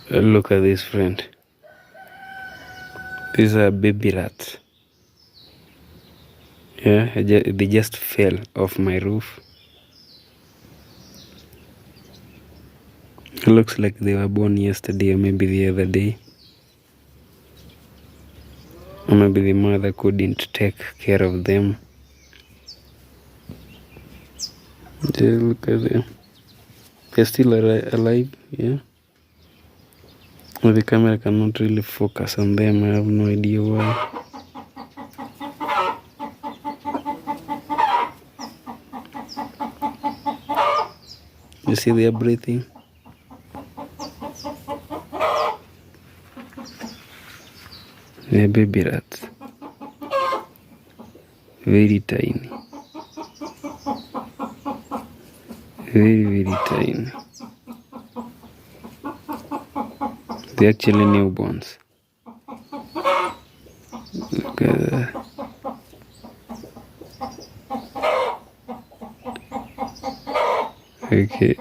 Look at this, friend. These are baby rats. Yeah, they just fell off my roof. It looks like they were born yesterday or maybe the other day. Or maybe the mother couldn't take care of them. Just look at them. They're still alive, yeah. Well, the camera cannot really focus on them. I have no idea why. You see they are breathing? They're baby rats. Very tiny. Very, very tiny. They're actually newborns. Look at that. Okay.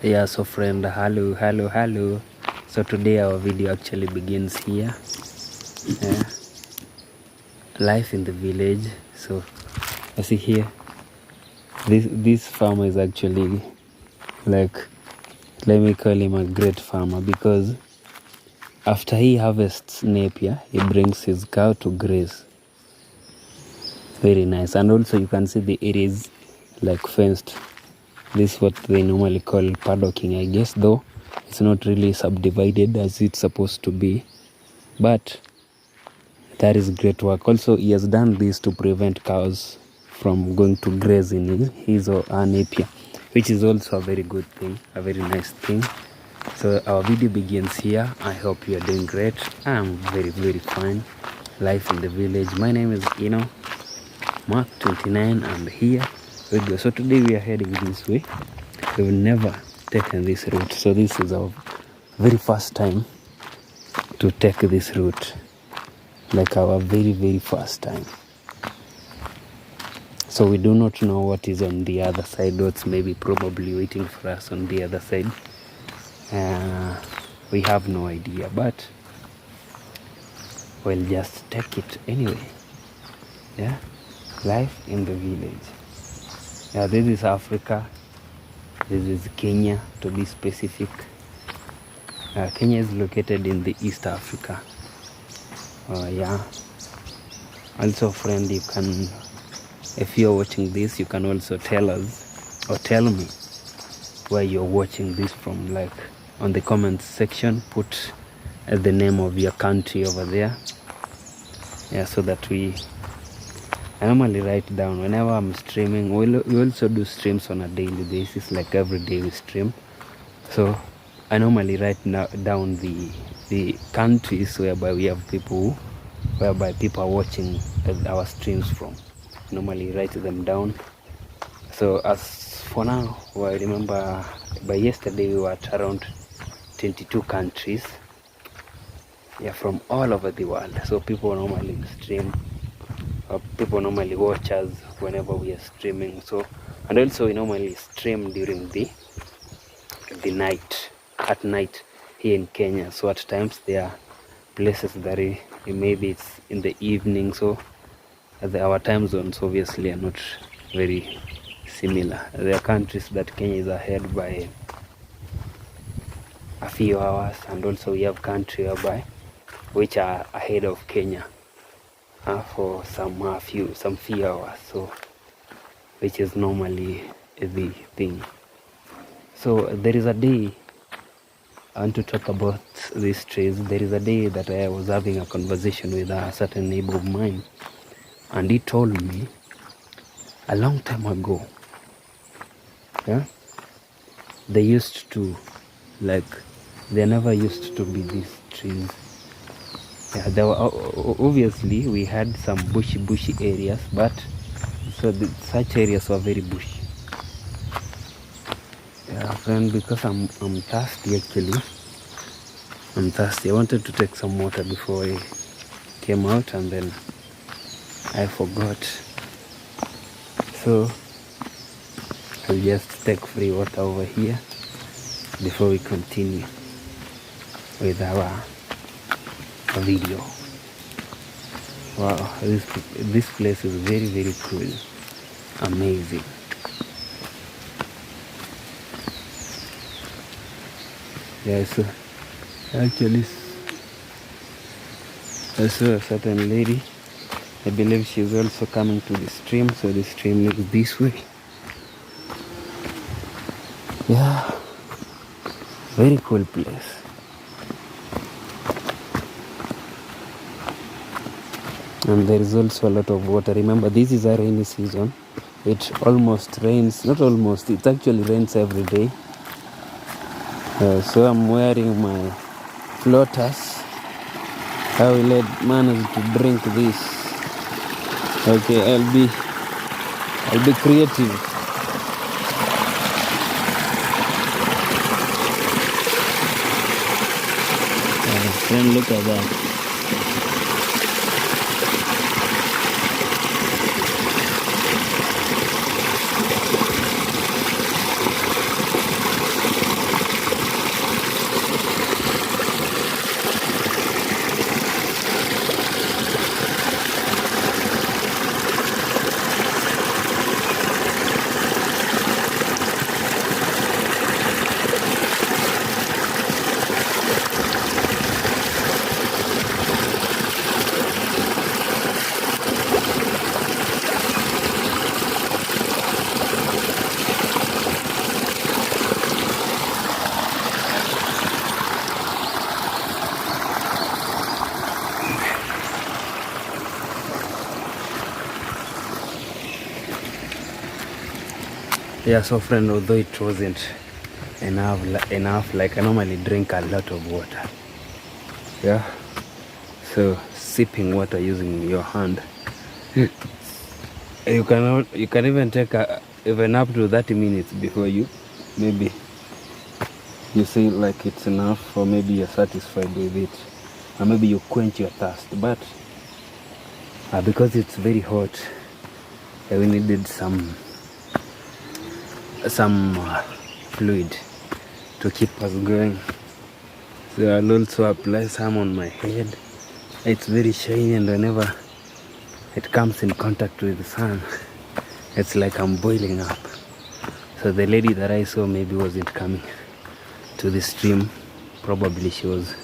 Yeah, so friend, hello. So today our video actually begins here. Yeah. Life in the village. So I see here, this farmer is actually like, let me call him a great farmer, because after he harvests napier, he brings his cow to graze. Very nice. And also you can see the area is like fenced. This is what they normally call paddocking, I guess, though it's not really subdivided as it's supposed to be. But that is great work. Also, he has done this to prevent cows from going to graze in his or her napier, which is also a very good thing, a very nice thing. So our video begins here. I hope you are doing great. I'm very, very fine. Life in the village. My name is Mark 29, and here we go. So today we are heading this way. We've never taken this route, so this is our very first time to take this route, like our very, very first time. So we do not know what is on the other side, what's maybe probably waiting for us on the other side. We have no idea, but we'll just take it anyway. Yeah, life in the village. Yeah, this is Africa. This is Kenya, to be specific. Kenya is located in the East Africa. Yeah. Also, friend, you can, if you're watching this, you can also tell us or tell me where you're watching this from. Like on the comments section, put the name of your country over there. Yeah, so that I normally write down whenever I'm streaming. We also do streams on a daily basis, like every day we stream. So I normally write down the countries whereby we have people, whereby people are watching our streams from. Normally write them down. So as for now, I remember by yesterday we were at around 22 countries. Yeah, from all over the world. So people normally stream. People normally watch us whenever we are streaming. So, and also we normally stream during the night, at night here in Kenya. So at times there are places that maybe it's in the evening. So our time zones obviously are not very similar. There are countries that Kenya is ahead by a few hours, and also we have countries which are ahead of Kenya for some few hours, so which is normally the thing. So there is a day I want to talk about these trees. There is a day that I was having a conversation with a certain neighbor of mine, and he told me a long time ago, yeah, they used to, like, there never used to be these trees. Yeah, there were, obviously we had some bushy areas, but so such areas were very bushy. Yeah, friend, because I'm thirsty actually. I'm thirsty. I wanted to take some water before I came out, and then I forgot. So I'll just take free water over here before we continue with our video. Wow, this place is very, very cool. Amazing. Yeah, so actually I saw a certain lady. I believe she's also coming to the stream, so the stream looks this way. Yeah, very cool place. And there is also a lot of water. Remember, this is a rainy season. It almost rains, not almost, it actually rains every day. So I'm wearing my floaters. I will manage to drink this. Okay, I'll be creative. Friend, look at that. Yeah, so friend, although it wasn't enough, like I normally drink a lot of water. Yeah, so sipping water using your hand, you can even take even up to 30 minutes before maybe you say like it's enough, or maybe you're satisfied with it, or maybe you quench your thirst. But because it's very hot, we needed some fluid to keep us going. So I'll also apply some on my head. It's very shiny, and whenever it comes in contact with the sun, it's like I'm boiling up. So the lady that I saw maybe wasn't coming to the stream. Probably she was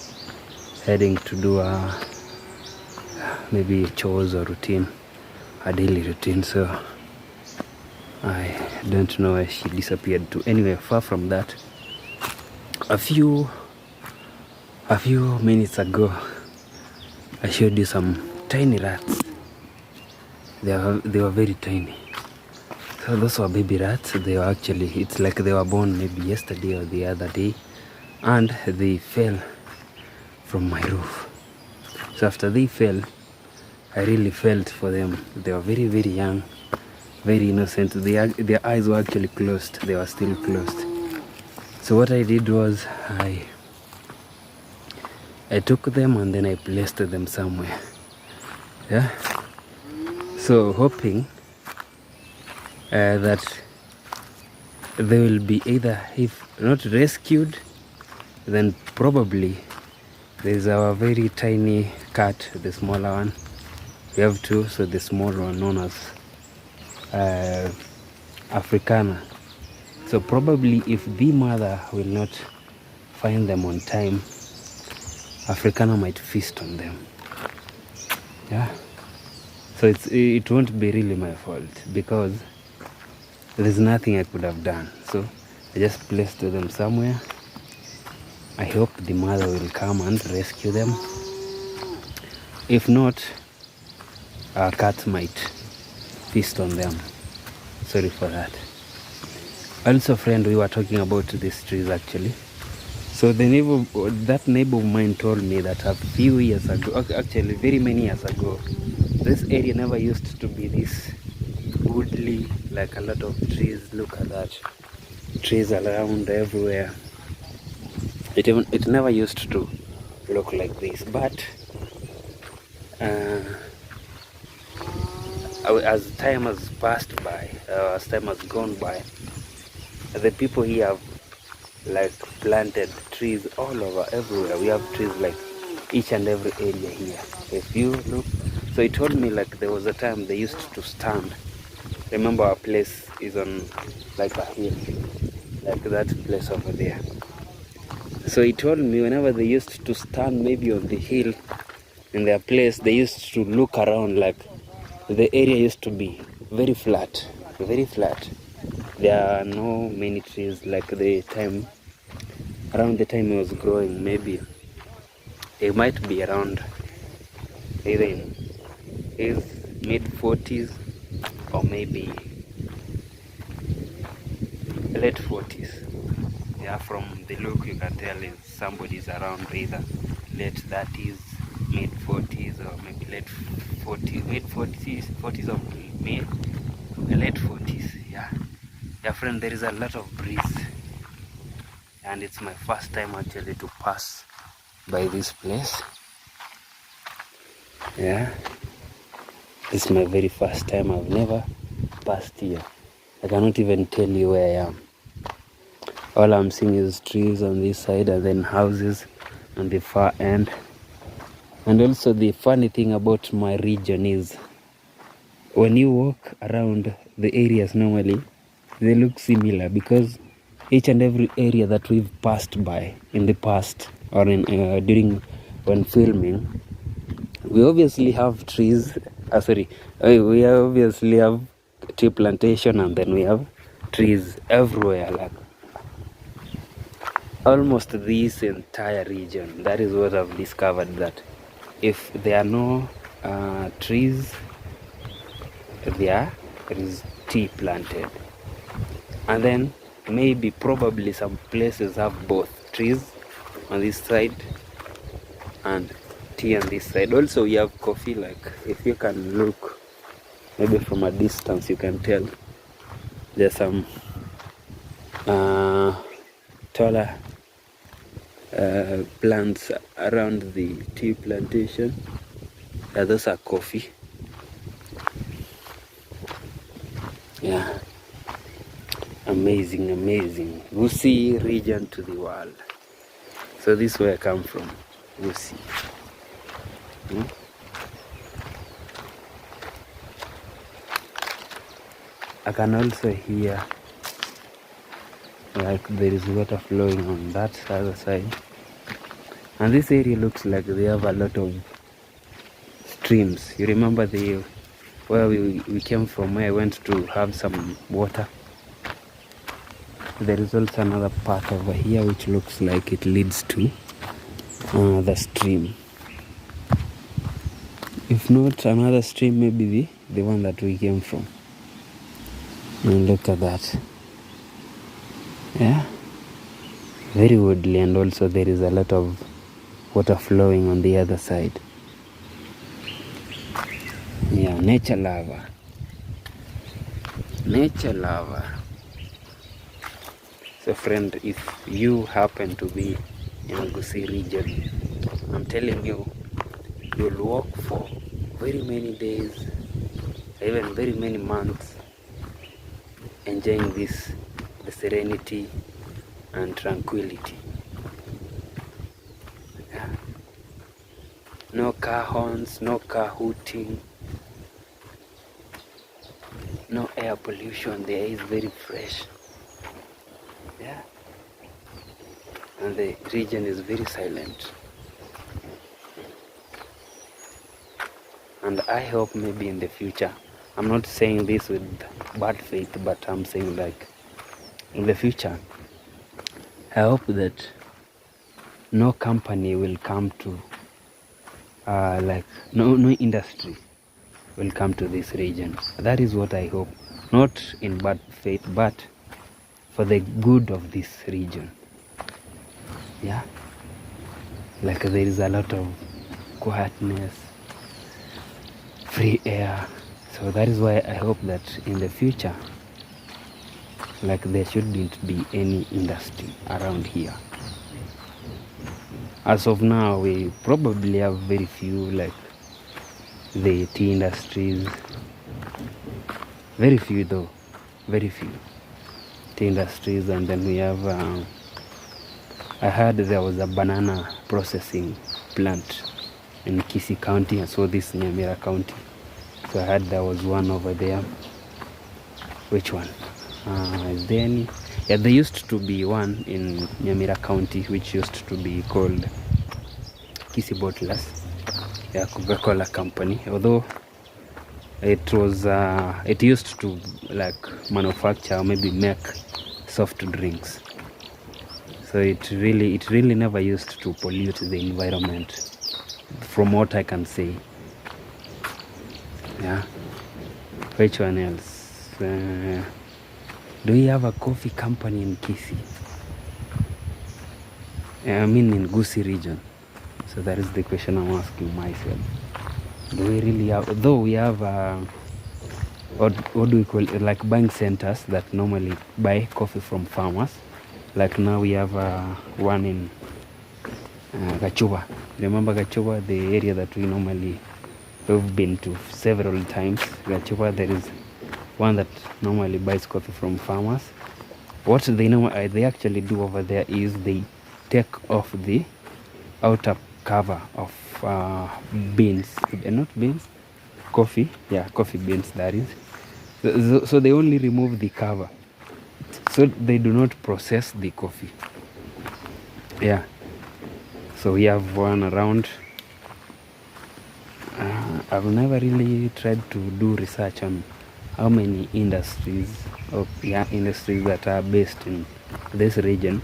heading to do maybe chores or routine, a daily routine. So I don't know where she disappeared to. Anyway, far from that, a few minutes ago I showed you some tiny rats. They were very tiny. So those were baby rats. They were actually, it's like they were born maybe yesterday or the other day, and they fell from my roof. So after they fell, I really felt for them. They were very, very young, very innocent. Their eyes were actually closed. They were still closed. So what I did was I took them and then I placed them somewhere. Yeah. So hoping that they will be either, if not rescued, then probably there's our very tiny cat, the smaller one. We have two, so the small one known as Africana. So probably if the mother will not find them on time, Africana might feast on them. Yeah. So it won't be really my fault, because there's nothing I could have done. So I just placed them somewhere. I hope the mother will come and rescue them. If not, our cat might feast on them. Sorry for that. Also, friend, we were talking about these trees actually. So that neighbor of mine told me that a few years ago, actually very many years ago, this area never used to be this woodly, like a lot of trees. Look at that, trees around everywhere. It never used to look like this. But as time has passed by, as time has gone by, the people here have like planted trees all over, everywhere. We have trees like each and every area here. If you look, so he told me like there was a time they used to stand. Remember our place is on like a hill, like that place over there. So he told me whenever they used to stand maybe on the hill in their place, they used to look around, like the area used to be very flat, very flat. There are no many trees like the time, around the time it was growing. Maybe it might be around either in his mid 40s or maybe late 40s. Yeah, from the look you can tell if somebody's around either late 30s, mid 40s, or maybe late 40s, mid 40s, 40s or mid late 40s. Yeah, friend, there is a lot of breeze, and it's my first time actually to pass by this place. Yeah, it's my very first time. I've never passed here. I cannot even tell you where I am. All I'm seeing is trees on this side and then houses on the far end. And also the funny thing about my region is when you walk around the areas normally, they look similar because each and every area that we've passed by in the past or in during when filming, we obviously have trees. We obviously have tree plantation, and then we have trees everywhere, like almost this entire region. That is what I've discovered, that if there are no trees, there is tea planted. And then maybe probably some places have both trees on this side and tea on this side. Also we have coffee, like if you can look maybe from a distance you can tell there's some taller plants around the tea plantation. Yeah, those are coffee. Yeah, amazing, amazing. Gusii region to the world. So this is where I come from, Gusii. I can also hear like there is water flowing on that other side, and this area looks like they have a lot of streams. You remember where we came from, where I went to have some water? There is also another part over here which looks like it leads to the stream. If not another stream, maybe the one that we came from. And look at that. Yeah, very woodly, and also there is a lot of water flowing on the other side. Yeah, nature lover. Nature lover. So friend, if you happen to be in Gusii region, I'm telling you, you'll walk for very many days, even very many months, enjoying the serenity and tranquility. Yeah. No car horns, no car hooting, no air pollution. The air is very fresh. Yeah. And the region is very silent. And I hope maybe in the future, I'm not saying this with bad faith, but I'm saying like in the future, I hope that no company will come to like no industry will come to this region. That is what I hope, not in bad faith, but for the good of this region. Yeah, like there is a lot of quietness, free air. So that is why I hope that in the future, like there shouldn't be any industry around here. As of now, we probably have very few, like the tea industries. Very few though, very few. tea industries, and then we have I heard there was a banana processing plant in Kisii County, and so this Nyamira County. So I heard there was one over there. Which one? Is there any? Yeah, there used to be one in Nyamira County, which used to be called Kisii Bottlers, yeah, Coca-Cola company. Although it was, it used to like manufacture or maybe make soft drinks. So it really never used to pollute the environment, from what I can say. Yeah. Which one else? Do we have a coffee company in Kisii? I mean in Gusii region. So that is the question I'm asking myself. Do we really have, though we have what do we call it, like buying centers that normally buy coffee from farmers. Like now we have one in Gachuba. Remember Gachuba, the area that we normally we've been to several times. Gachuba, there is one that normally buys coffee from farmers. What they actually do over there is they take off the outer cover of beans, not beans, coffee. Yeah, coffee beans, that is. So they only remove the cover. So they do not process the coffee. Yeah. So we have one around. I've never really tried to do research on how many industries industries that are based in this region,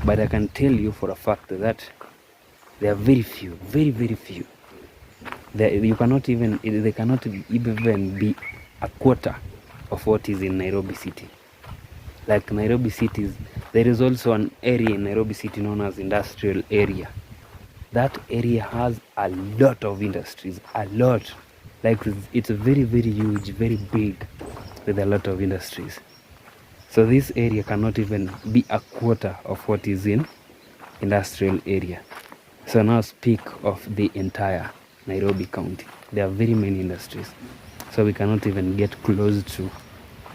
but I can tell you for a fact that there are very few, very few. They cannot even be a quarter of what is in Nairobi city. Like Nairobi city, there is also an area in Nairobi city known as industrial area. That area has a lot of industries, a lot. Like it's very huge, very big, with a lot of industries. So this area cannot even be a quarter of what is in industrial area. So now speak of the entire Nairobi County. There are very many industries. So we cannot even get close to,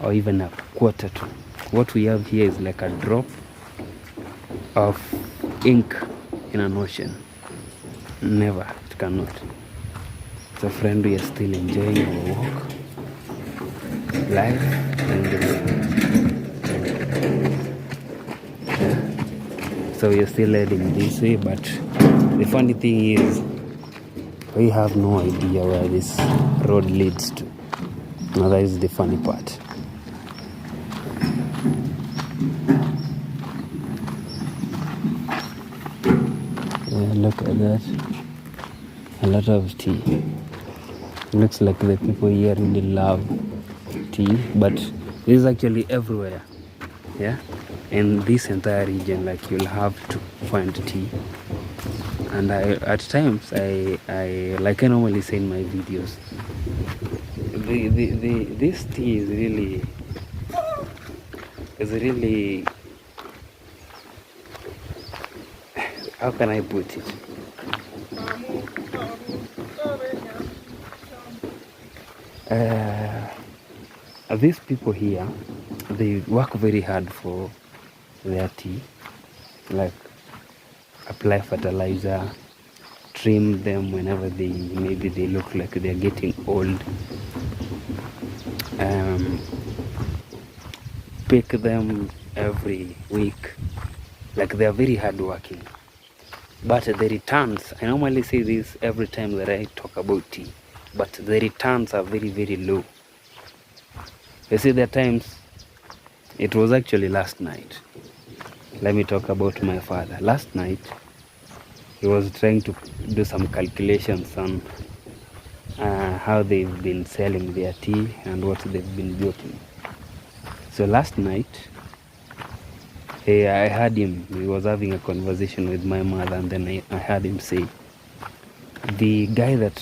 or even a quarter to. What we have here is like a drop of ink in an ocean. Never, it cannot. So friend, we are still enjoying our walk, life, and so we are still heading this way, but the funny thing is we have no idea where this road leads to. Now that is the funny part. Look at that. A lot of tea. Looks like the people here really love tea, but this is actually everywhere. Yeah, in this entire region, like you'll have to find tea. And at times I like I normally say in my videos, this tea is really, how can I put it? These people here, they work very hard for their tea, like apply fertilizer, trim them whenever maybe they look like they're getting old, pick them every week. Like they are very hard working. But the returns, I normally say this every time that I talk about tea, but the returns are very low. You see, there are times, it was actually last night. Let me talk about my father. Last night, he was trying to do some calculations on how they've been selling their tea and what they've been getting. So last night, I heard him, he was having a conversation with my mother, and then I heard him say, the guy that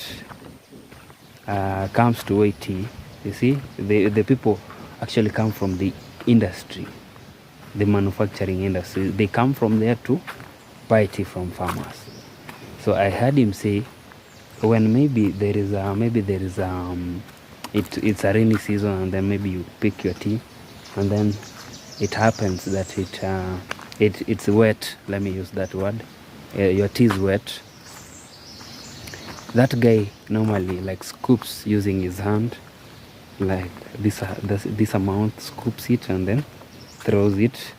comes to weigh tea, you see, the people actually come from the industry, the manufacturing industry. They come from there to buy tea from farmers. So I heard him say, when maybe there is it's a rainy season, and then maybe you pick your tea, and then it happens that it's wet, let me use that word, your tea is wet, that guy normally like scoops using his hand, like this amount, scoops it and then throws it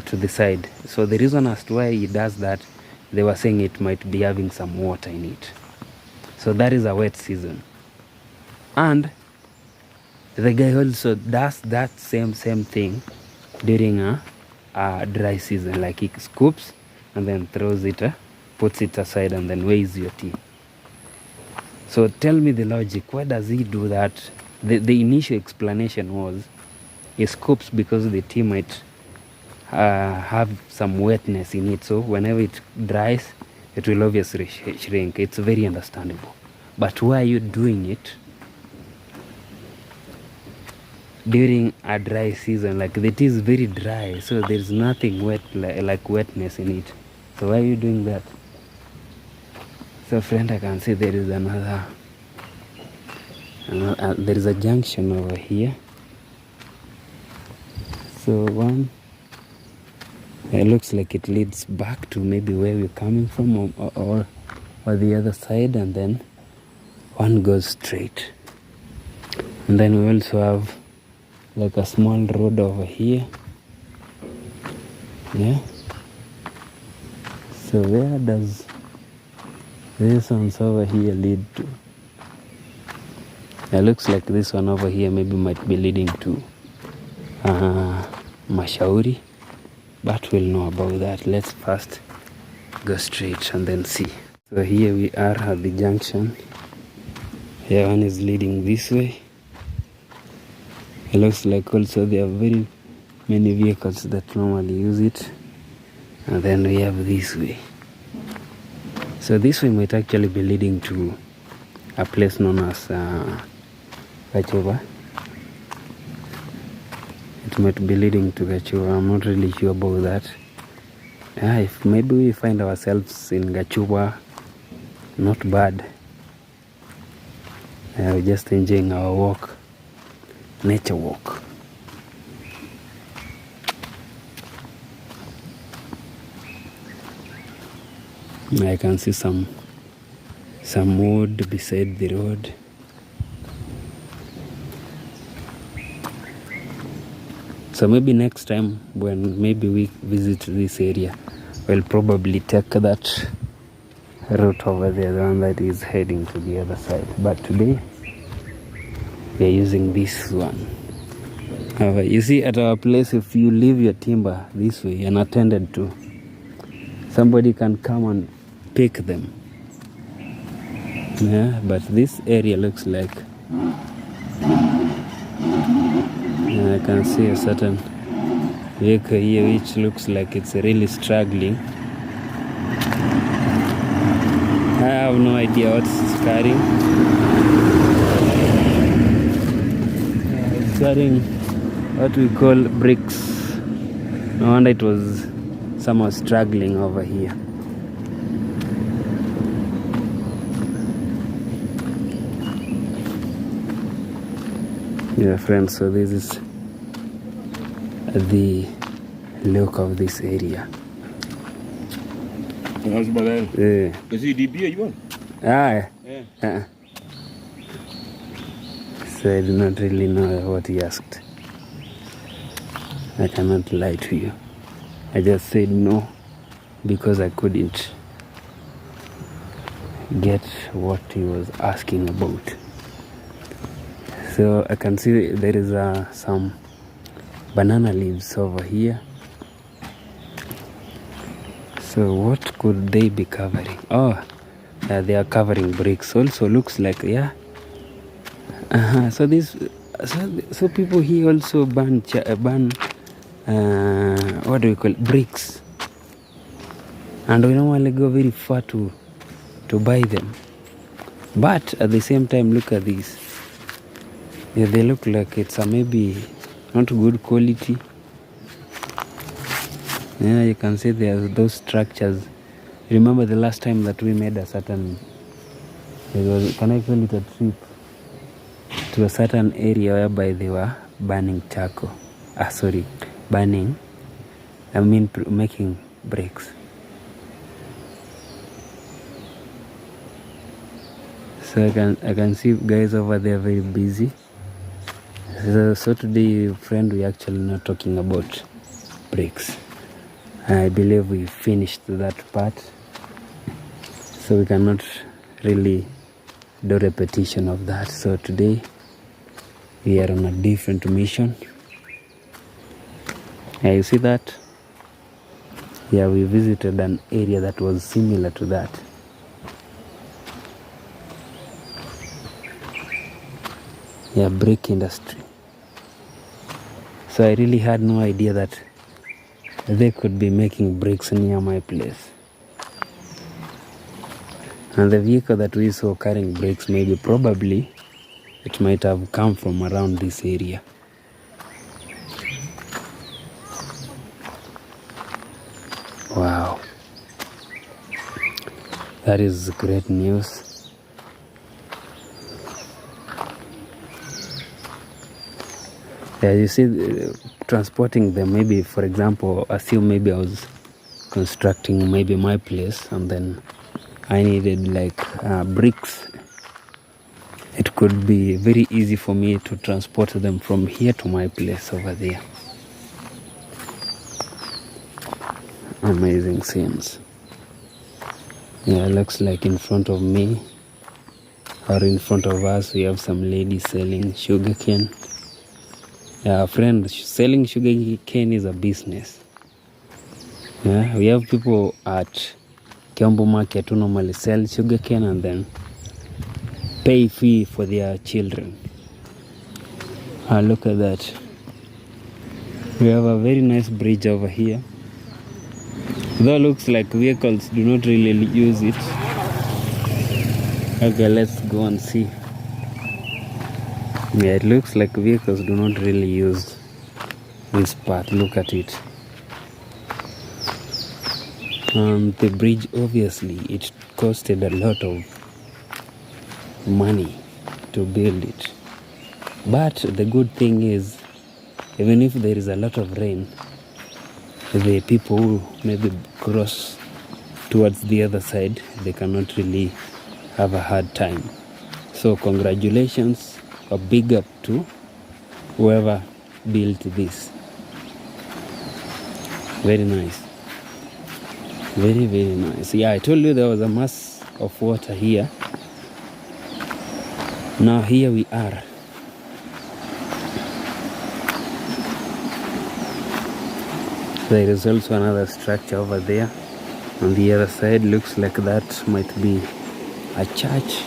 to the side. So the reason as to why he does that, they were saying it might be having some water in it. So that is a wet season. And the guy also does that same thing during a dry season. Like he scoops and then throws it, puts it aside and then weighs your tea. So tell me the logic. Why does he do that? The initial explanation was he scoops because the tea might have some wetness in it, so whenever it dries it will obviously shrink. It's very understandable. But why are you doing it during a dry season? Like the tea is very dry, so there's nothing wet like wetness in it. So why are you doing that? So friend, I can see there is another there is a junction over here. So one, it looks like it leads back to maybe where we're coming from, or the other side, and then one goes straight. And then we also have like a small road over here. Yeah. So where does this one over here lead to? It looks like this one over here maybe might be leading to Mashauri. But we'll know about that. Let's first go straight and then see. So here we are at the junction. Here one is leading this way. It looks like also there are very many vehicles that normally use it. And then we have this way. So this way might actually be leading to a place known as Gachuva. It might be leading to Gachuva. I'm not really sure about that. If maybe we find ourselves in Gachuva, not bad. We're just enjoying our walk, nature walk. I can see some wood beside the road. So maybe next time when maybe we visit this area, we'll probably take that route over there, the one that is heading to the other side. But today we are using this one. You see, at our place, if you leave your timber this way unattended to, somebody can come and pick them. Yeah, but this area looks like I can see a certain vehicle here which looks like it's really struggling. I have no idea what it's carrying. It's carrying what we call bricks. No wonder it was someone struggling over here. Yeah, friends, so this is the look of this area. Is it DB you want? Yeah. So I do not really know what he asked. I cannot lie to you. I just said no because I couldn't get what he was asking about. So I can see there is some banana leaves over here. So what could they be covering? Oh, they are covering bricks. Also looks like, yeah. So this, so people here also burn what do we call it? Bricks, and we normally go very far to buy them. But at the same time, look at these. Yeah, they look like it's maybe not good quality. Yeah, you can see there's those structures. Remember the last time that we made a certain, can I call it a trip to a certain area whereby they were burning charcoal. burning. I mean making bricks. So I can see guys over there very busy. So today, friend, we actually not talking about bricks. I believe we finished that part, so we cannot really do repetition of that. So today we are on a different mission. Yeah, you see that? Yeah, we visited an area that was similar to that. Yeah, brick industry. So I really had no idea that they could be making bricks near my place. And the vehicle that we saw carrying bricks, probably it might have come from around this area. Wow, that is great news. Yeah, you see, transporting them, maybe, for example, assume maybe I was constructing maybe my place and then I needed like bricks. It could be very easy for me to transport them from here to my place over there. Amazing scenes. Yeah, it looks like in front of me or in front of us we have some ladies selling sugarcane. Yeah, friend, selling sugarcane is a business. Yeah, we have people at Kiambu Market who normally sell sugarcane and then pay fee for their children. Look at that. We have a very nice bridge over here. Though looks like vehicles do not really use it. Okay, let's go and see. Yeah, it looks like vehicles do not really use this part. Look at it. The bridge, obviously, it costed a lot of money to build it. But the good thing is, even if there is a lot of rain, the people who maybe cross towards the other side, they cannot really have a hard time. So congratulations, a big up to whoever built this. Very nice. Very, very nice. Yeah, I told you there was a mass of water here. Now here we are. There is also another structure over there. On the other side, looks like that might be a church.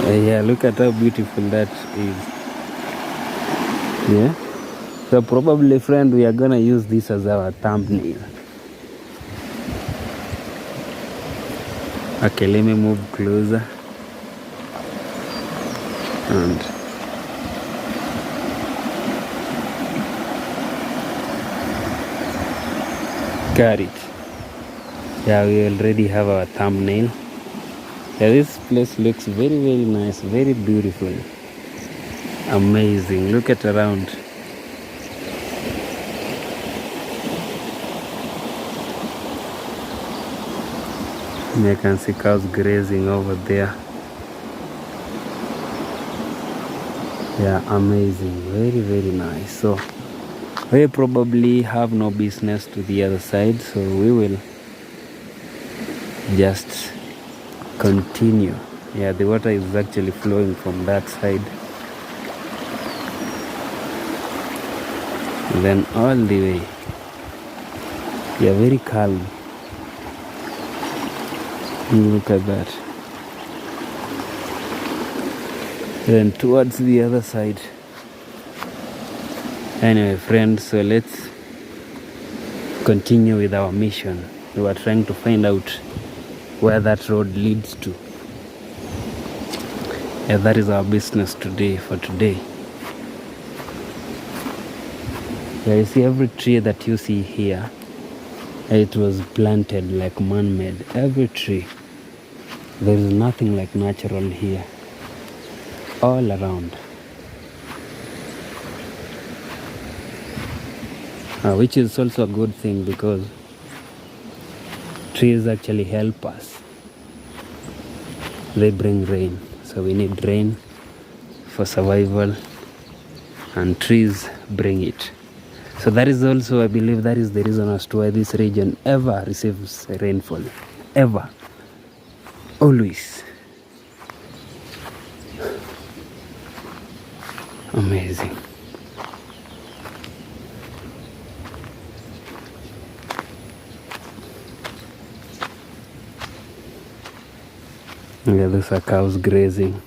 Yeah, look at how beautiful that is. Yeah. So probably, friend, we are gonna use this as our thumbnail. Okay, let me move closer. And got it. Yeah, we already have our thumbnail. Yeah, this place looks very, very nice, very beautiful. Amazing. Look at around. I can see cows grazing over there. Yeah, amazing. Very, very nice. So we probably have no business to the other side, so we will just continue. Yeah, the water is actually flowing from that side. And then all the way. Yeah, very calm. Look at that. Then towards the other side. Anyway, friends, so let's continue with our mission. We were trying to find out where that road leads to. Yeah, that is our business today, for today. Yeah, you see every tree that you see here, it was planted like man-made. Every tree. There is nothing like natural here. All around. which is also a good thing because trees actually help us. They bring rain, so we need rain for survival, and trees bring it. So that is also, I believe, that is the reason as to why this region ever receives rainfall. Ever. Always. Amazing. Yeah, those are cows grazing.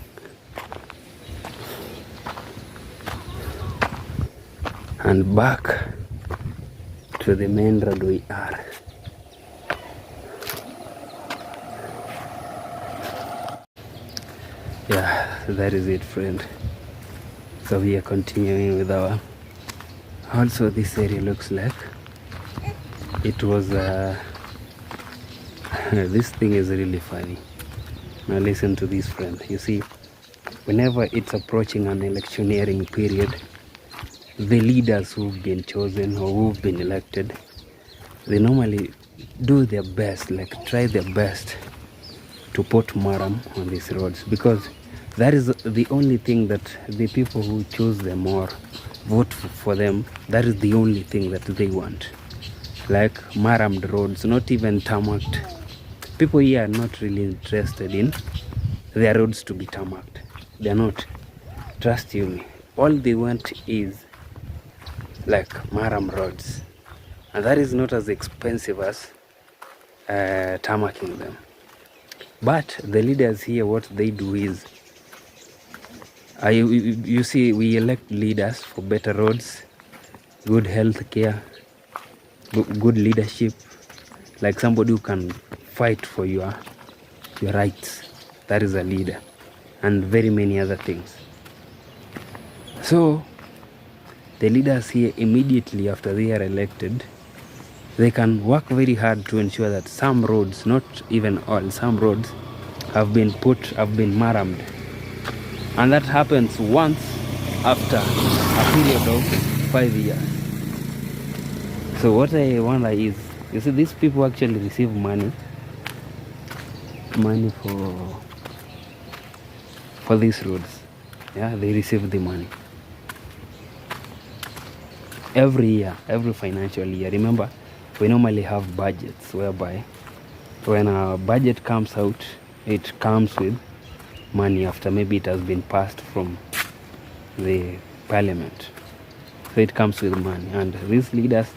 And back to the main road we are. Yeah, that is it, friend. So we are continuing with our, also this area looks like it was this thing is really funny. Now listen to this, friend. You see, whenever it's approaching an electioneering period, the leaders who've been chosen or who've been elected, they normally do their best, like try their best to put maram on these roads, because that is the only thing that the people who choose them or vote for them, that is the only thing that they want. Like marammed roads, not even tarmacked. People here are not really interested in their roads to be tarmacked. They're not. Trust you me. All they want is like maram roads. And that is not as expensive as tarmacking them. But the leaders here, what they do is, you see, we elect leaders for better roads, good health care, good leadership, like somebody who can fight for your rights. That is a leader, and very many other things. So the leaders here, immediately after they are elected, they can work very hard to ensure that some roads, not even all, some roads have been marammed. And that happens once after a period of 5 years. So what I wonder is, you see, these people actually receive money for these roads. Yeah, they receive the money every year, every financial year. Remember, we normally have budgets whereby when a budget comes out, it comes with money after maybe it has been passed from the parliament. So it comes with money, and these leaders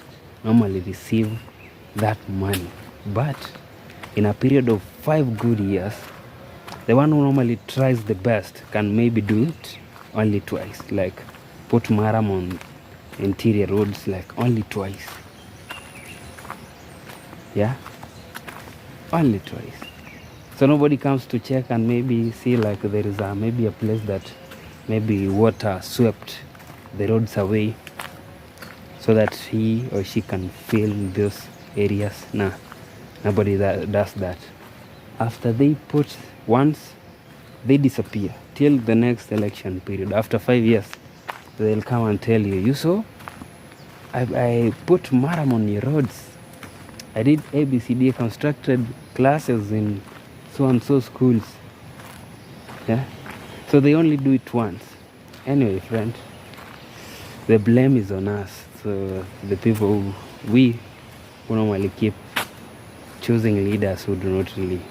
normally receive that money. But in a period of 5 good years, the one who normally tries the best can maybe do it only twice, like put maram on interior roads like only twice. Yeah, only twice. So nobody comes to check and maybe see like there is maybe a place that maybe water swept the roads away so that he or she can fill those areas. Nah, nobody does that. After they put once, they disappear till the next election period. After 5 years, they'll come and tell you, you saw, I put maram on your roads. I did ABCD, constructed classes in so and so schools. Yeah, so they only do it once. Anyway, friend, the blame is on us. So the people who normally keep choosing leaders who do not really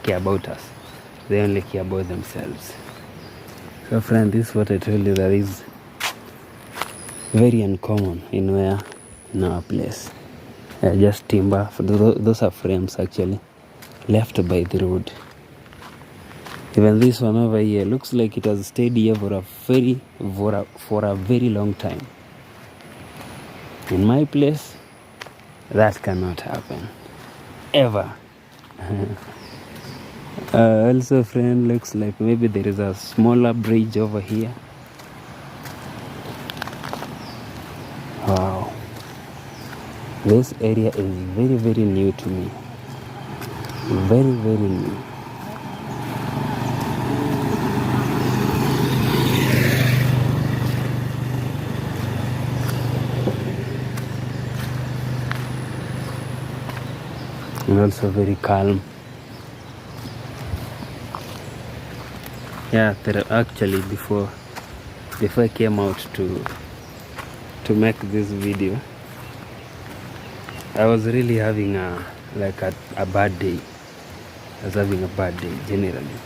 care about us, they only care about themselves. So friend, this is what I told you that is very uncommon in our place. Just timber, those are frames actually left by the road. Even this one over here looks like it has stayed here for a very long time. In my place, that cannot happen ever. Also, friend, looks like maybe there is a smaller bridge over here. Wow, this area is very, very new to me. Very, very new. and also very calm. Yeah, actually before I came out to make this video, I was really having a bad day. I was having a bad day generally.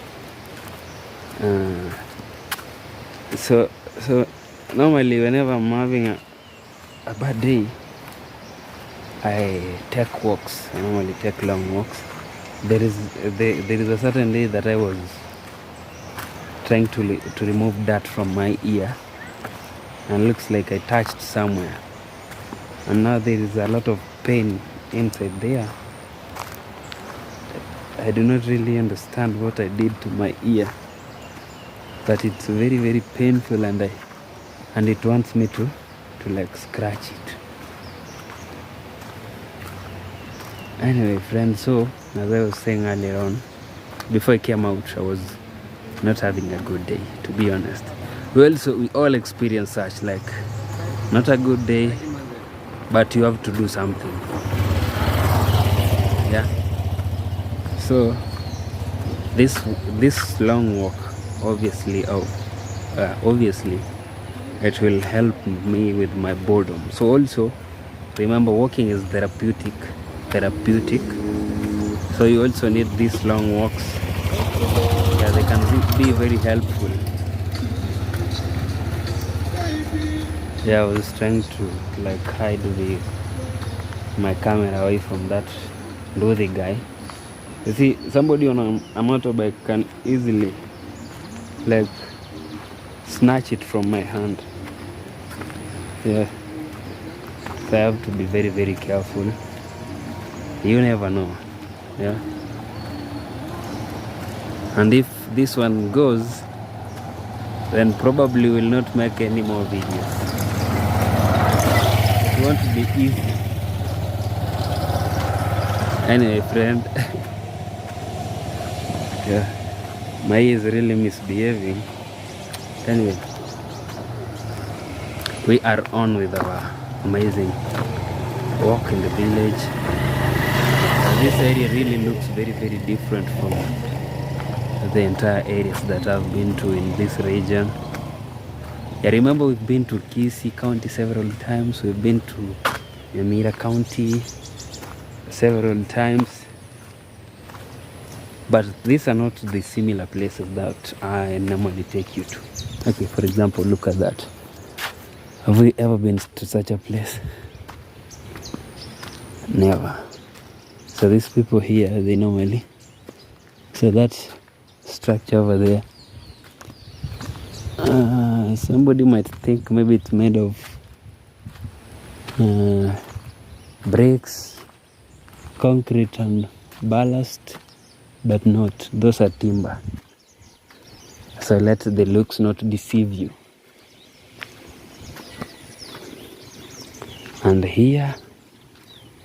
So normally whenever I'm having a bad day, I take walks. I normally take long walks. There is a certain day that I was trying to remove dirt from my ear, and looks like I touched somewhere, and now there is a lot of pain inside there. I do not really understand what I did to my ear, but it's very, very painful, and it wants me to like scratch it. Anyway, friends, so as I was saying earlier on, before I came out, I was not having a good day, to be honest. We all experience such, like, not a good day, but you have to do something. Yeah. So this long walk, obviously it will help me with my boredom. So also remember, walking is therapeutic. So you also need these long walks. Yeah, they can be very helpful. Yeah, I was trying to like hide my camera away from that loathy guy. You see, somebody on a motorbike can easily like snatch it from my hand. Yeah, so I have to be very, very careful. You never know. Yeah, and if this one goes, then probably will not make any more videos. It won't be easy. Anyway, friend. Yeah, my ear is really misbehaving. Anyway, we are on with our amazing walk in the village. This area really looks very, very different from the entire areas that I've been to in this region. I remember we've been to Kisii County several times. We've been to Nyamira County several times. But these are not the similar places that I normally take you to. Okay, for example, look at that. Have we ever been to such a place? Never. So these people here, they normally... So that structure over there, somebody might think maybe it's made of bricks, concrete and ballast, but not. Those are timber. So let the looks not deceive you. And here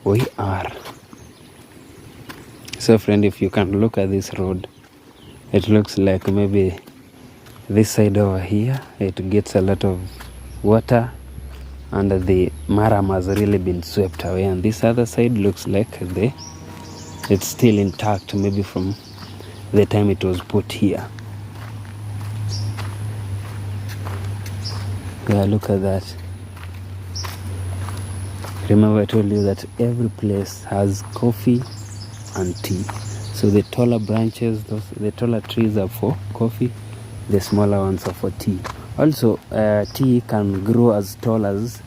we are. So friend, if you can look at this road, it looks like maybe this side over here, it gets a lot of water and the maram has really been swept away, and this other side looks like it's still intact, maybe from the time it was put here. Yeah, look at that. Remember I told you that every place has coffee and tea. So the taller branches, the taller trees are for coffee, the smaller ones are for tea. Also, tea can grow as tall as,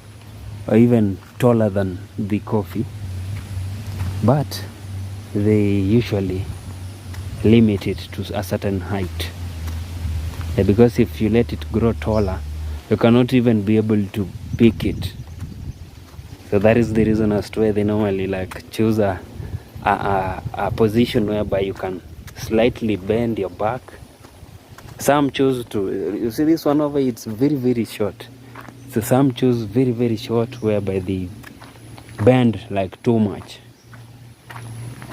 or even taller than the coffee, but they usually limit it to a certain height. Because if you let it grow taller, you cannot even be able to pick it. So that is the reason as to why they normally like choose a position whereby you can slightly bend your back. Some choose to, you see this one over, it's very, very short. So some choose very, very short whereby they bend like too much.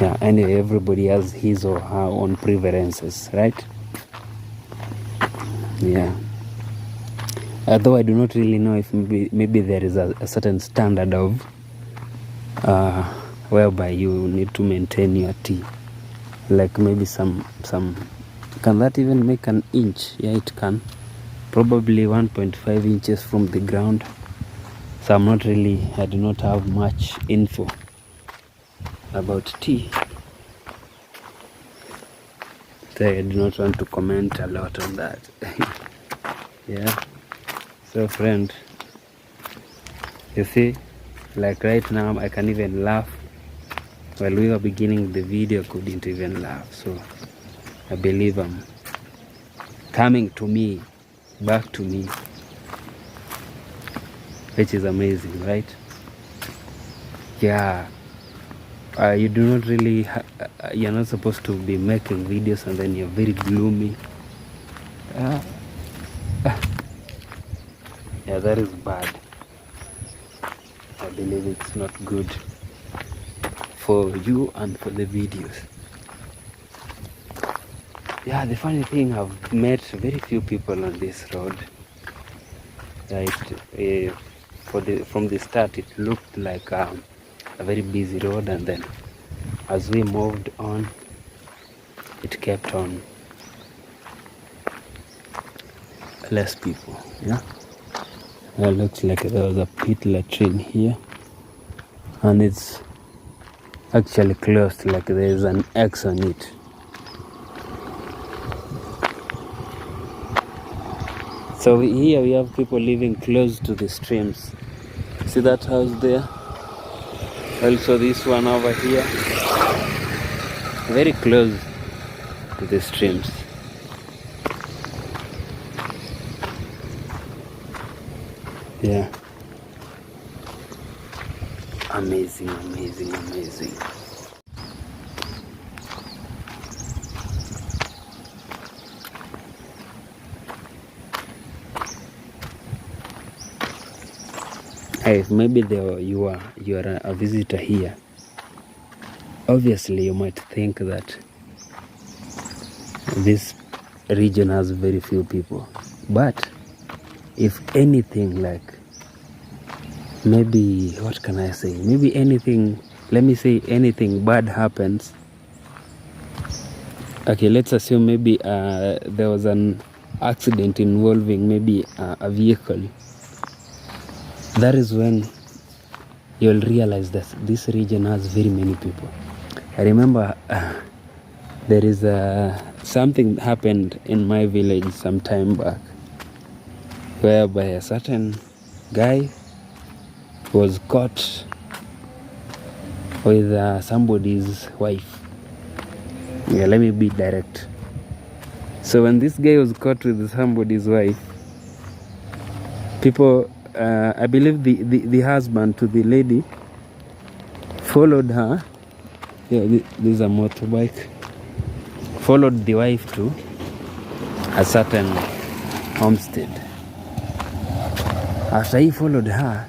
Yeah, anyway, everybody has his or her own preferences, right? Yeah. Although I do not really know if maybe there is a certain standard of whereby you need to maintain your tea. Like maybe some can that even make an inch? Yeah, it can. Probably 1.5 inches from the ground. So I do not have much info about tea. So I do not want to comment a lot on that. Yeah. So friend, you see, like right now I can even laugh. While we were beginning the video, I couldn't even laugh. So I believe I'm coming to me, back to me, which is amazing, right? Yeah. You do not really, you're not supposed to be making videos and then you're very gloomy. Yeah, that is bad. I believe it's not good for you and for the videos. Yeah, the funny thing, I've met very few people on this road. From the start, it looked like a very busy road, and then as we moved on, it kept on less people. Yeah, it looks like there was a pit latrine here, and it's actually closed, like there's an X on it. So here we have people living close to the streams. See that house there? Also this one over here, very close to the streams. Yeah. Amazing, amazing, amazing. Hey, maybe you are a visitor here. Obviously, you might think that this region has very few people. But if anything, like maybe, what can I say? Maybe anything, let me say anything bad happens. Okay, let's assume maybe there was an accident involving maybe a vehicle. That is when you'll realize that this region has very many people. I remember there is something happened in my village some time back, whereby a certain guy was caught with somebody's wife. Yeah, let me be direct. So when this guy was caught with somebody's wife, people, I believe the husband to the lady followed her. Yeah, this is a motorbike. Followed the wife to a certain homestead. After he followed her,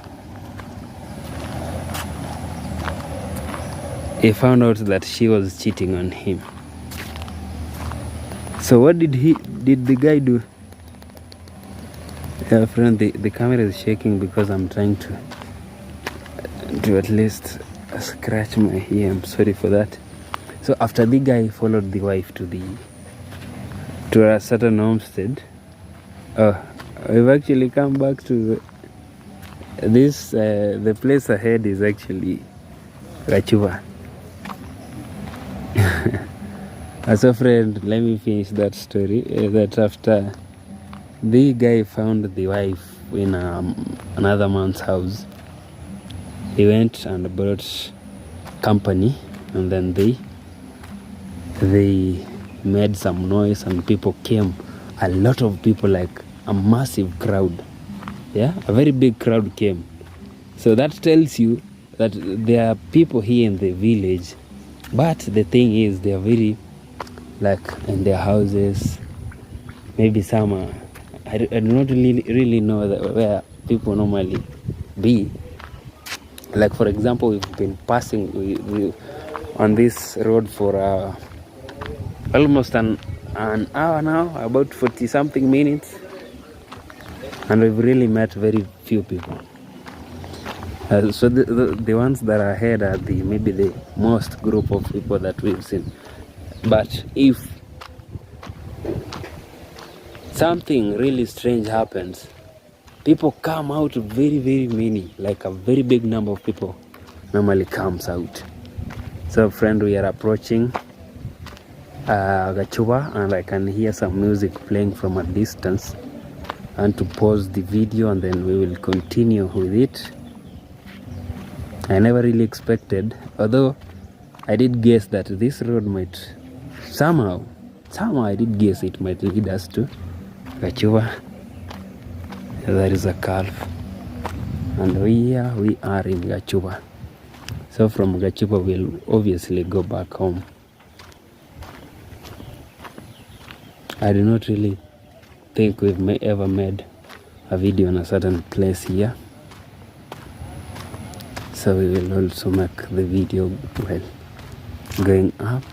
he found out that she was cheating on him. So what did the guy do? Yeah, friend, the camera is shaking because I'm trying to at least scratch my ear. I'm sorry for that. So after the guy followed the wife to a certain homestead, we've actually come back to this. The place ahead is actually Rachuva. As a friend, let me finish that story. That after the guy found the wife in another man's house, he went and brought company, and then they made some noise and people came. A lot of people, like a massive crowd. Yeah, a very big crowd came. So that tells you that there are people here in the village, but the thing is they are very, like, in their houses. Maybe some I do not really know where people normally be. Like, for example, we've been passing on this road for almost an hour now, about 40 something minutes, and we've really met very few people. So the ones that are ahead are maybe the most group of people that we've seen. But if something really strange happens, people come out very, very many, like a very big number of people normally comes out. So friend, we are approaching Gachuba, and I can hear some music playing from a distance. And to pause the video and then we will continue with it. I never really expected, although I did guess that this road might somehow I did guess it might lead us to Gachuba. There is a calf, and we are in Gachuba. So from Gachuba we'll obviously go back home. I do not really think we've ever made a video in a certain place here, so we will also make the video while going up.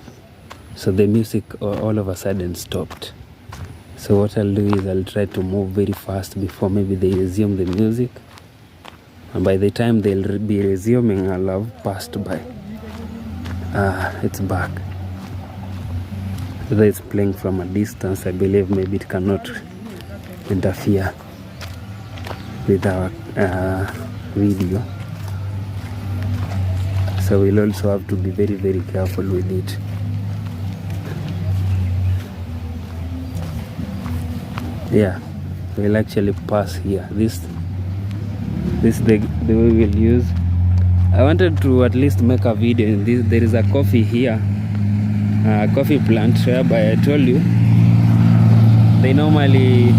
So the music all of a sudden stopped. So what I'll do is I'll try to move very fast before maybe they resume the music, and by the time they'll be resuming, I'll have passed by. It's back. So it's playing from a distance. I believe maybe it cannot interfere with our video, so we'll also have to be very, very careful with it. Yeah, we'll actually pass here. This the way we'll use. I wanted to at least make a video in this. There is a coffee here, coffee plant, whereby I told you they normally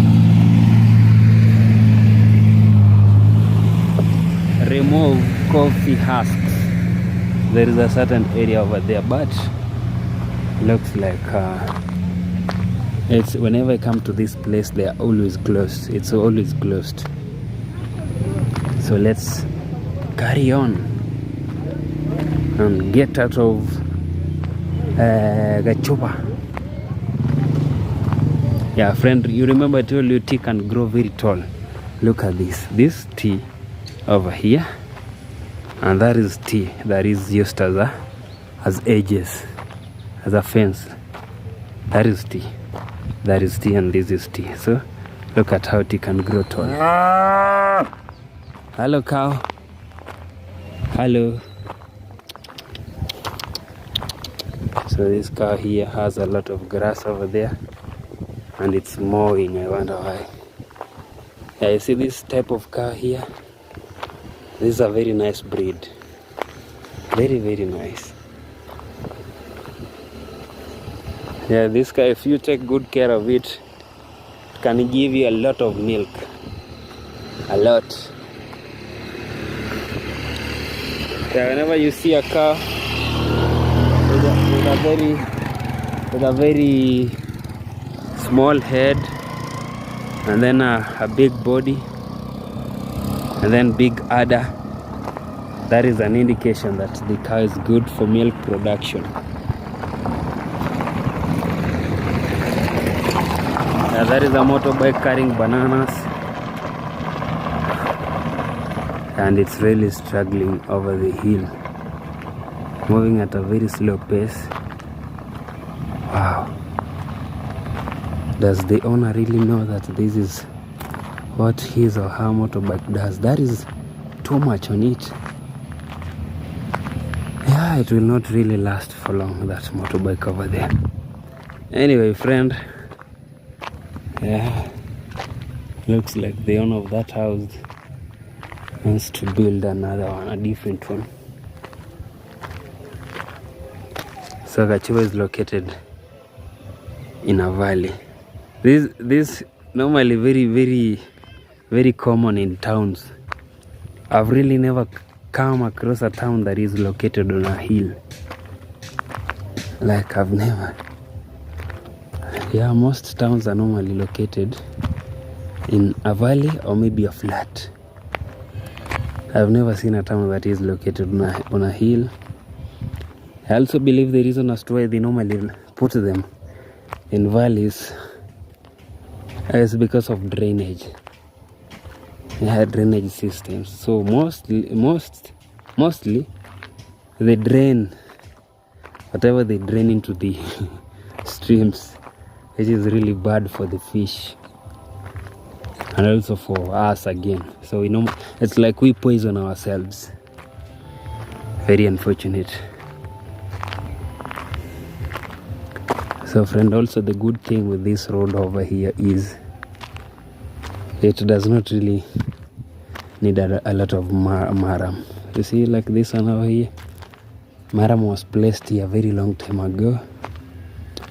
remove coffee husks. There is a certain area over there, but looks like it's whenever I come to this place, they are always closed. It's always closed. So let's carry on and get out of Gachuba. Yeah, friend, you remember I told you tea can grow very tall. Look at this tea over here, and that is tea that is used as edges, as a fence. That is tea, and this is tea. So look at how tea can grow tall. Hello cow, hello. So this cow here has a lot of grass over there, and it's mowing. I wonder why. Yeah, you see this type of cow here? This is a very nice breed. Very, very nice. Yeah, this guy, if you take good care of it, it can give you a lot of milk. A lot. Yeah, whenever you see a cow with a very small head, and then a big body, and then big udder, that is an indication that the cow is good for milk production. That is a motorbike carrying bananas, and it's really struggling over the hill, moving at a very slow pace. Wow. Does the owner really know that this is what his or her motorbike does? That is too much on it. Yeah, it will not really last for long, that motorbike over there. Anyway, friend, yeah, looks like the owner of that house wants to build another one, a different one. So Gachuba is located in a valley. This normally very, very, very common in towns. I've really never come across a town that is located on a hill. Like, I've never. Yeah, most towns are normally located in a valley or maybe a flat. I've never seen a town that is located on a hill. I also believe the reason as to why they normally put them in valleys is because of drainage. drainage systems. So mostly they drain whatever they drain into the streams, which is really bad for the fish and also for us again. So it's like we poison ourselves. Very unfortunate. So friend, also the good thing with this road over here is it does not really need a lot of maram. You see, like this one over here, maram was placed here a very long time ago,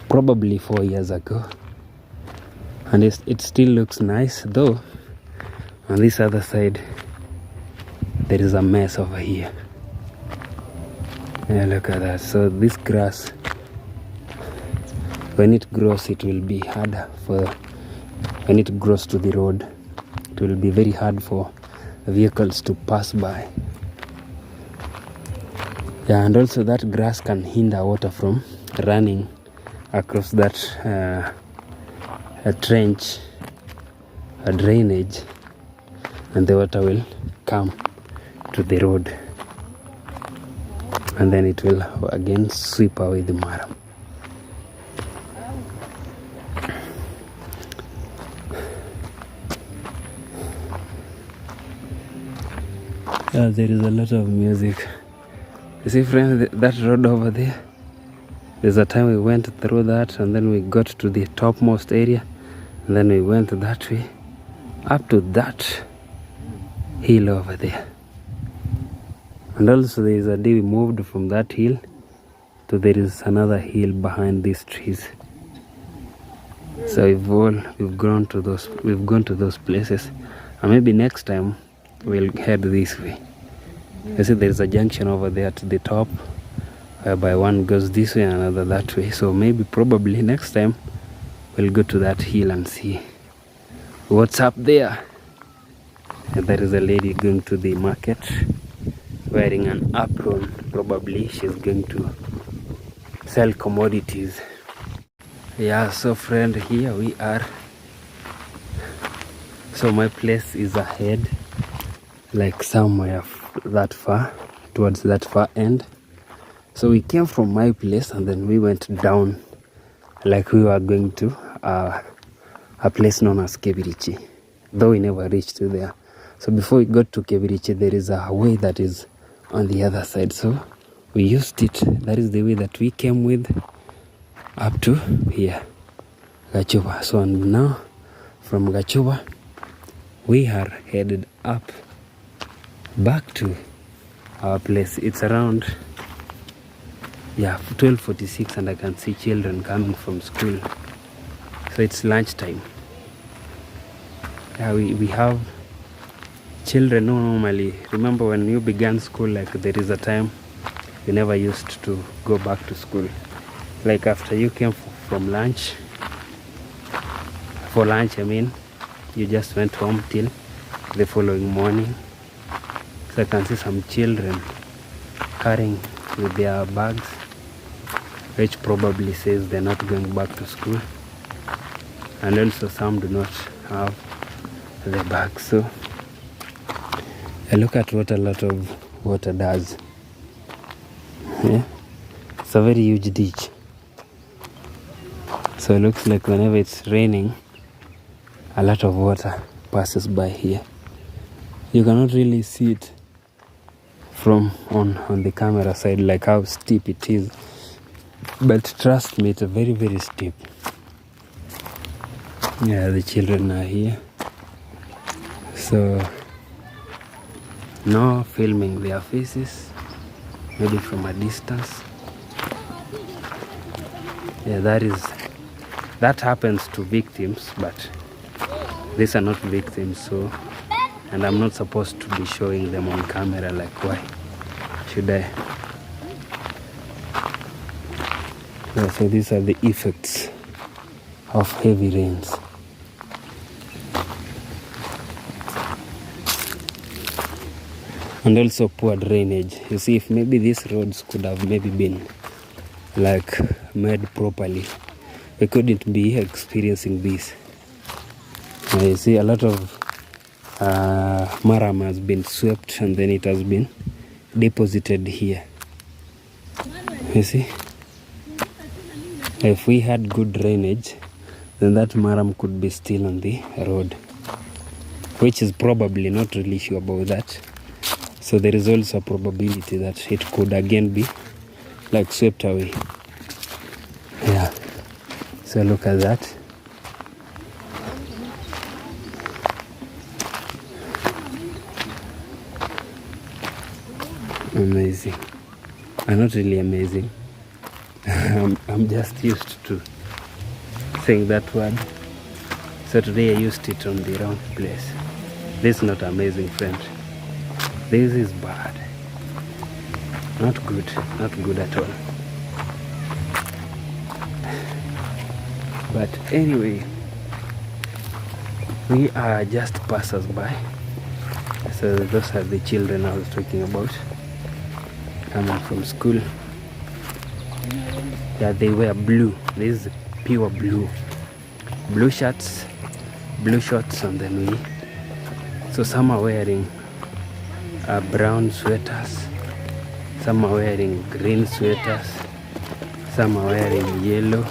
probably 4 years ago, and it still looks nice, though on this other side there is a mess over here. Yeah, look at that. So this grass, when it grows, it will be harder when it grows to the road, it will be very hard for vehicles to pass by. Yeah, and also that grass can hinder water from running across that a trench, a drainage, and the water will come to the road, and then it will again sweep away the maram. Yeah, there is a lot of music. You see, friends, that road over there, there's a time we went through that, and then we got to the topmost area, and then we went that way up to that hill over there. And also there is a day we moved from that hill to there is another hill behind these trees. So we've gone to those places, and maybe next time we'll head this way. You see, there's a junction over there at the top, whereby one goes this way and another that way. So probably next time we'll go to that hill and see what's up there. And there is a lady going to the market wearing an apron. Probably she's going to sell commodities. Yeah, so friend, here we are. So my place is ahead, like somewhere that far, towards that far end. So we came from my place and then we went down, like we were going to a place known as Kebirichi, though we never reached to there. So before we got to Kebirichi, there is a way that is on the other side, so we used it. That is the way that we came with up to here, Gachuba. So and now from Gachuba we are headed up back to our place. It's around 12:46, and I can see children coming from school, so it's lunchtime. Yeah, we have children who normally, remember when you began school, like there is a time you never used to go back to school, like after you came from lunch, for lunch I mean, you just went home till the following morning. So I can see some children carrying with their bags, which probably says they're not going back to school, and also some do not have the bags. So look at what a lot of water does. Yeah, it's a very huge ditch. So it looks like whenever it's raining, a lot of water passes by here. You cannot really see it from on the camera side, like how steep it is, but trust me, it's very, very steep. Yeah, the children are here, so no filming their faces, maybe from a distance. Yeah, that happens to victims, but these are not victims, so, and I'm not supposed to be showing them on camera, like why should I? Yeah, so these are the effects of heavy rains. And also poor drainage. You see, if maybe these roads could have maybe been like made properly, we couldn't be experiencing this. You see, a lot of Maram has been swept and then it has been deposited here. You see, if we had good drainage, then that Maram could be still on the road, which is probably not really sure about that. So there is also a probability that it could again be like swept away. Yeah, so look at that. Amazing. Not really amazing. I'm just used to saying that word. So today I used it on the wrong place. This is not amazing, friend. This is bad. Not good. Not good at all. But anyway, we are just passers-by. So those are the children I was talking about, coming from school. Yeah, they wear blue. This is pure blue. Blue shirts, blue shorts, and then so some are wearing brown sweaters, some are wearing green sweaters, some are wearing yellow,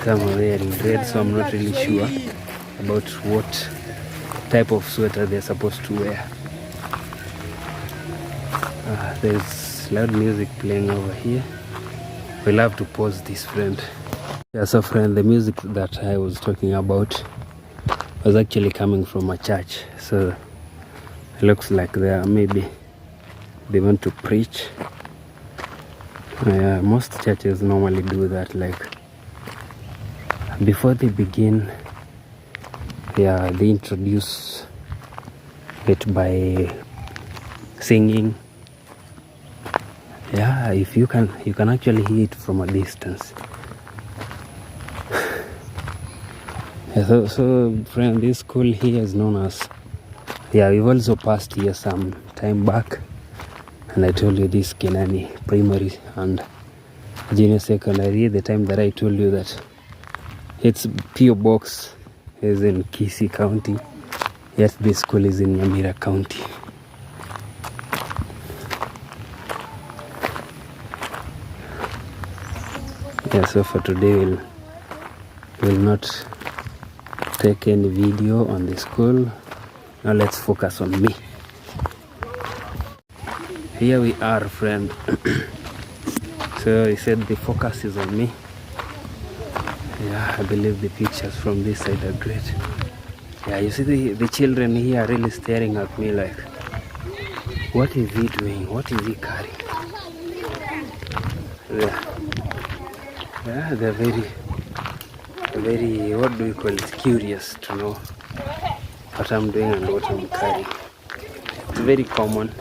some are wearing red. So I'm not really sure about what type of sweater they're supposed to wear. There's loud music playing over here. We'll have to pause this, friend. Yeah, so friend, the music that I was talking about was actually coming from a church. So it looks like maybe they want to preach. Most churches normally do that, like before they begin, they introduce it by singing. Yeah, if you can actually hear it from a distance. Yeah, so friend, this school here is known as, we've also passed here some time back, and I told you this Kenani Primary and Junior Secondary, the time that I told you that its PO box is in Kisii County, yet this school is in Nyamira County. Yeah, so for today we'll not take any video on the school. Now let's focus on me. Here we are, friend. So he said the focus is on me. Yeah, I believe the pictures from this side are great. Yeah, you see the children here are really staring at me like, what is he doing? What is he carrying? Yeah, they're very, what do you call it, curious to know what I'm doing and what I'm carrying. It's very common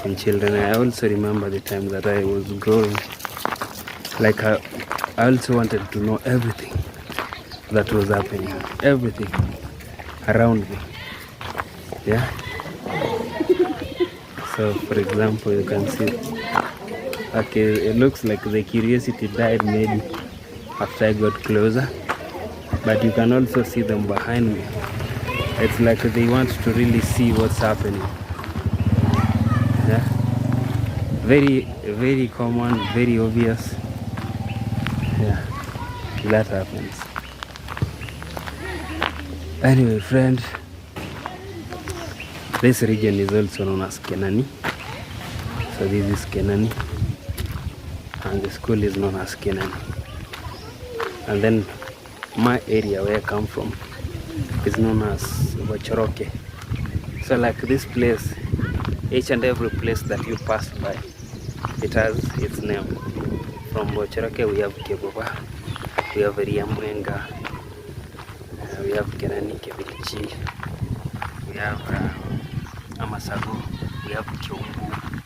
in children. I also remember the time that I was growing, like I also wanted to know everything that was happening, everything around me. Yeah. So for example, you can see, okay, it looks like the curiosity died maybe after I got closer, but you can also see them behind me. It's like they want to really see what's happening. Yeah, very, very common, very obvious. Yeah, that happens. Anyway, friend, this region is also known as Kenani. So this is Kenani, and the school is known as Kenani. And then my area where I come from is known as Bochoroke. So like this place, each and every place that you pass by, it has its name. From Bochoroke we have Keboba, we have Riamwenga, we have Kenani Kebirichi, we have Amasago, we have Kiumbu.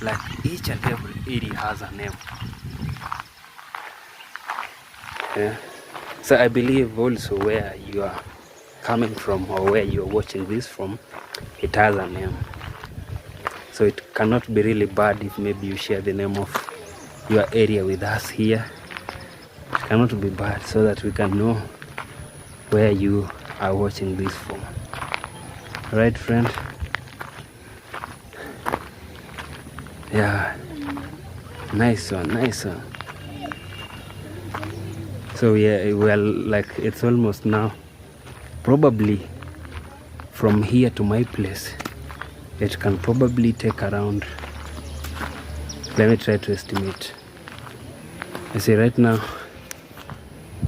Like each and every area has a name. Yeah. So I believe also where you are coming from or where you are watching this from, it has a name. So it cannot be really bad if maybe you share the name of your area with us here. It cannot be bad, so that we can know where you are watching this for. Right, friend? Yeah, nice one. So yeah, well, like it's almost now. Probably from here to my place, it can probably take around, let me try to estimate. I see right now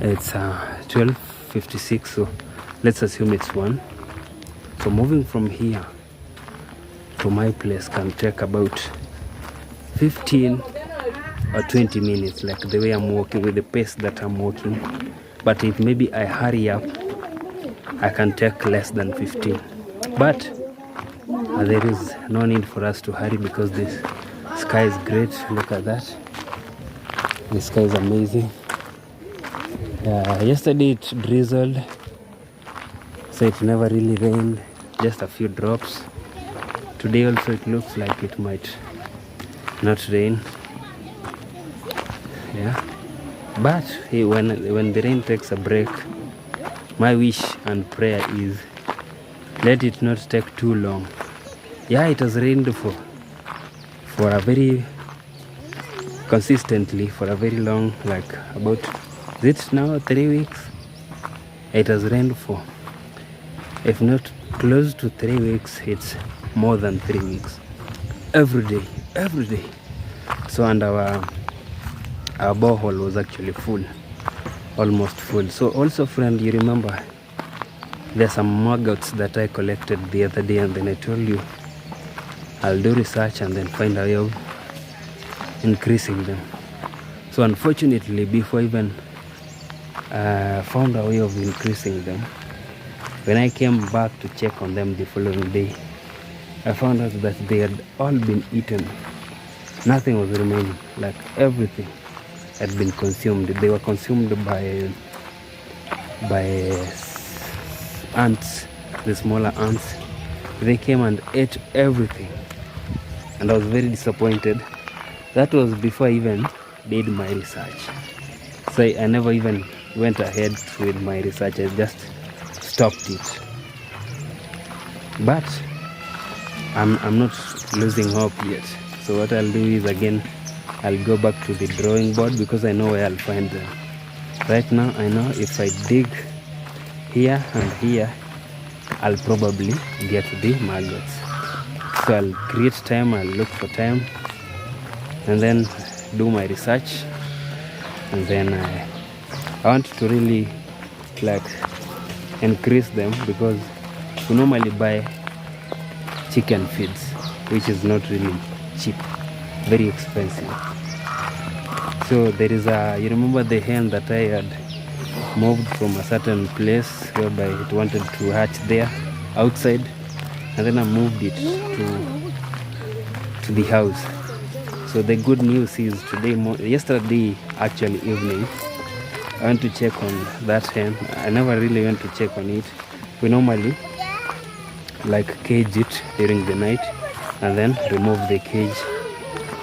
it's 12:56, so let's assume it's 1. So moving from here to my place can take about 15 or 20 minutes, like the way I'm walking, with the pace that I'm walking. But if maybe I hurry up, I can take less than 15. But there is no need for us to hurry because this sky is great. Look at that. The sky is amazing. Yesterday it drizzled, so it never really rained, just a few drops. Today also it looks like it might not rain. Yeah, but hey, when the rain takes a break, my wish and prayer is let it not take too long. Yeah, it has rained for a very consistently for a very long, like about, is it now 3 weeks? It has rained for, if not close to 3 weeks, it's more than 3 weeks. Every day. So, and our borehole was actually full, almost full. So also, friend, you remember there's some maggots that I collected the other day, and then I told you I'll do research and then find a way of increasing them. So unfortunately, before I even found a way of increasing them, when I came back to check on them the following day, I found out that they had all been eaten. Nothing was remaining, like everything had been consumed. They were consumed by ants, the smaller ants. They came and ate everything, and I was very disappointed. That was before I even did my research. So I never even went ahead with my research. I just stopped it. But I'm not losing hope yet. So what I'll do is, again, I'll go back to the drawing board because I know where I'll find them. Right now I know if I dig here and here, I'll probably get the maggots. So I'll create time, I'll look for time, and then do my research, and then I want to really like increase them, because we normally buy chicken feeds, which is not really cheap, very expensive. So there is you remember the hen that I had moved from a certain place whereby it wanted to hatch there outside, and then I moved it to the house. So the good news is yesterday actually evening, I went to check on that hen. I never really went to check on it. We normally like cage it during the night and then remove the cage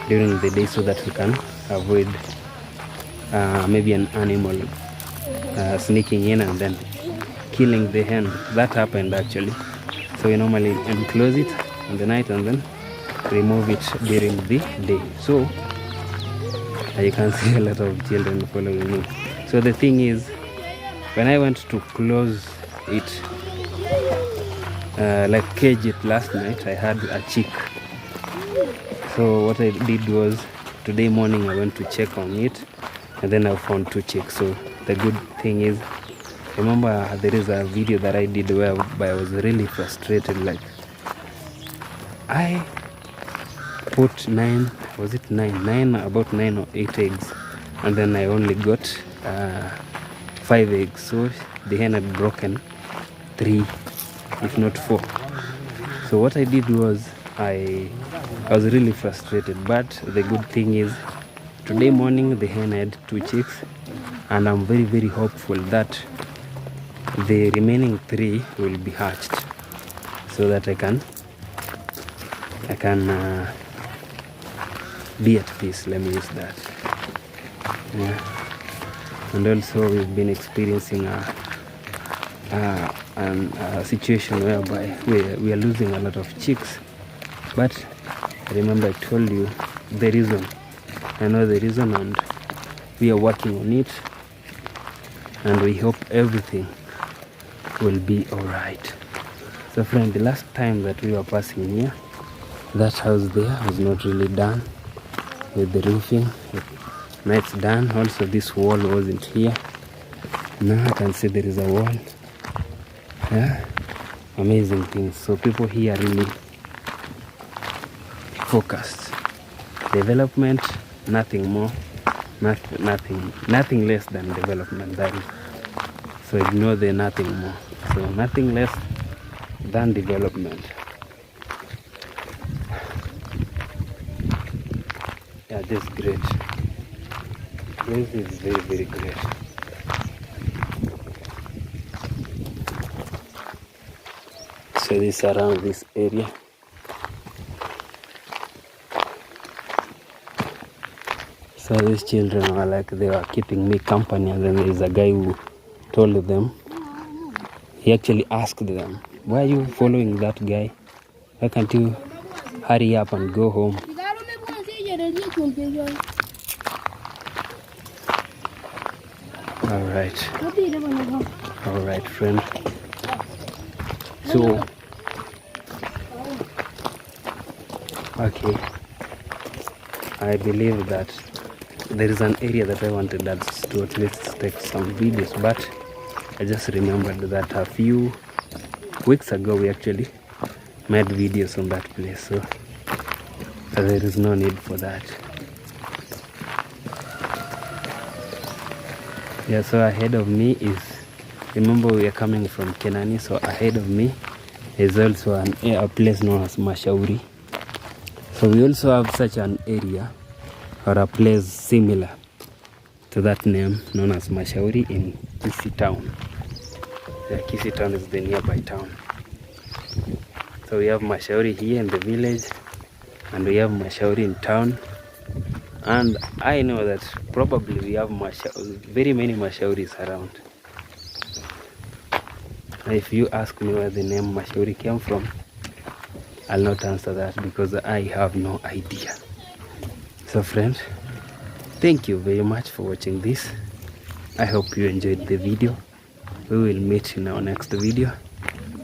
during the day so that we can avoid maybe an animal sneaking in and then killing the hen. That happened actually. So we normally enclose it in the night and then remove it during the day. So you can see a lot of children following me. So the thing is, when I went to close it, like cage it last night, I had a chick. So what I did was, today morning I went to check on it, and then I found 2 chicks. So the good thing is, remember there is a video that I did where I was really frustrated. Like I put 9 about 9 or 8 eggs, and then I only got 5 eggs. So the hen had broken 3, if not 4. So what I did was, I was really frustrated. But the good thing is, today morning the hen had 2 chicks, and I'm very, very hopeful that the remaining 3 will be hatched, so that I can be at peace. Let me use that. Yeah. And also we've been experiencing a situation whereby we are losing a lot of chicks. But remember, I told you the reason. I know the reason, and we are working on it, and we hope everything will be alright. So friend, the last time that we were passing here, that house there was not really done with the roofing. Now it's done. Also this wall wasn't here. Now I can see there is a wall. Yeah, amazing things. So people here really focused. Development, nothing more, nothing less than development. That is. So ignore the nothing more. So nothing less than development. Yeah, this is great. This is very, very great. So this around this area. So these children were like, they were keeping me company, and then there is a guy who told them, he actually asked them, why are you following that guy? Why can't you hurry up and go home? All right, friend. So, okay, I believe that there is an area that I wanted us to at least take some videos, but I just remembered that a few weeks ago we actually made videos on that place, so there is no need for that. Yeah, so ahead of me is, remember we are coming from Kenani, so ahead of me is also a place known as Mashauri. So we also have such an area or a place similar to that name known as Mashauri in Kisii town. Yeah, Kisii town is the nearby town. So we have Mashauri here in the village, and we have Mashauri in town. And I know that probably we have very many Mashauris around. If you ask me where the name Mashauri came from, I'll not answer that because I have no idea. So friends, thank you very much for watching this. I hope you enjoyed the video. We will meet in our next video.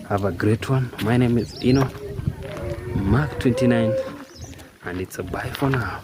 Have a great one. My name is Ino Mark 29, and it's a bye for now.